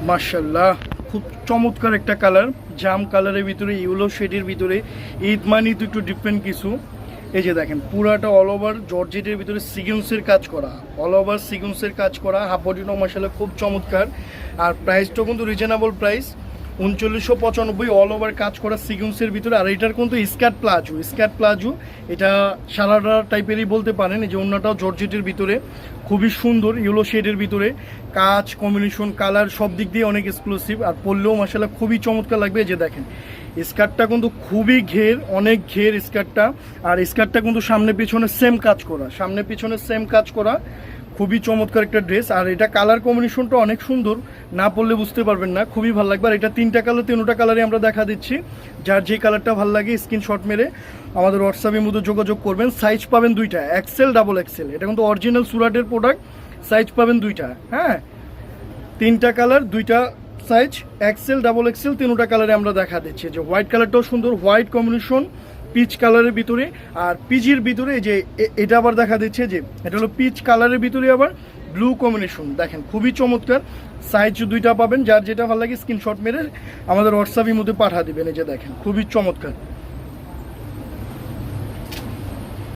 মাশাআল্লাহ, খুব চমৎকার একটা কালার, জাম কালারের ভিতরে, ইয়েলো শেডের ভিতরে। ঈদ মানি তো একটু ডিফারেন্ট কিছু। এই যে দেখেন পুরাটা অল ওভার জর্জেটের ভিতরে সিকুয়েন্সের কাজ করা, অল ওভার সিকুয়েন্সের কাজ করা, হাফ বডিটাও মাশাআল্লাহ খুব চমৎকার। আর প্রাইসটাও কিন্তু রিজনেবল প্রাইস, 3995, অল ওভার কাজ করা সিকুয়েন্সের ভিতরে। আর এটার কিন্তু স্কার্ট প্লাজো, এটা সারারা টাইপেরই বলতে পারেন। এই যে অন্যটাও জর্জেটের ভিতরে, খুবই সুন্দর ইয়েলো শেডের ভিতরে, কাজ কম্বিনেশন কালার সব দিক দিয়ে অনেক এক্সক্লুসিভ। আর পরলেও মাশাআল্লাহ খুবই চমৎকার লাগবে। এই যে দেখেন স্কার্টটা কিন্তু খুবই ঘের, অনেক ঘের স্কার্টটা। আর স্কার্টটা কিন্তু সামনে পিছনে সেম কাজ করা, খুবই চমৎকার একটা ড্রেস। আর এটা কালার কম্বিনেশনটা অনেক সুন্দর, না পরলে বুঝতে পারবেন না, খুবই ভালো লাগবে। আর এটা তিনটা কালারে আমরা দেখা দিচ্ছি। যার যে কালারটা ভালো লাগে স্ক্রিনশট মেরে আমাদের হোয়াটসঅ্যাপের মধ্যে যোগাযোগ করবেন। সাইজ পাবেন দুইটা, এক্সেল ডাবল এক্সেল। এটা কিন্তু অরিজিনাল সুরাটের প্রোডাক্ট, সাইজ পাবেন দুইটা। হ্যাঁ, তিনটা কালার, দুইটা সাইজ, এক্সেল ডাবল এক্সেল, তিনটা কালারে আমরা দেখা দিচ্ছি। যে হোয়াইট কালারটাও সুন্দর, হোয়াইট কম্বিনেশন পিচ কালারের ভিতরে। আর পিচের ভিতরে যে এটা আবার দেখা দিচ্ছে, যে এটা হলো পিচ কালারের ভিতরে আবার ব্লু কম্বিনেশন। দেখেন খুবই চমৎকার, সাইজ দুইটা পাবেন। যার যেটা ভালো লাগে স্ক্রিনশট মেরে আমাদের হোয়াটসঅ্যাপের মধ্যে পাঠা দিবেন। এই যে দেখেন খুবই চমৎকার।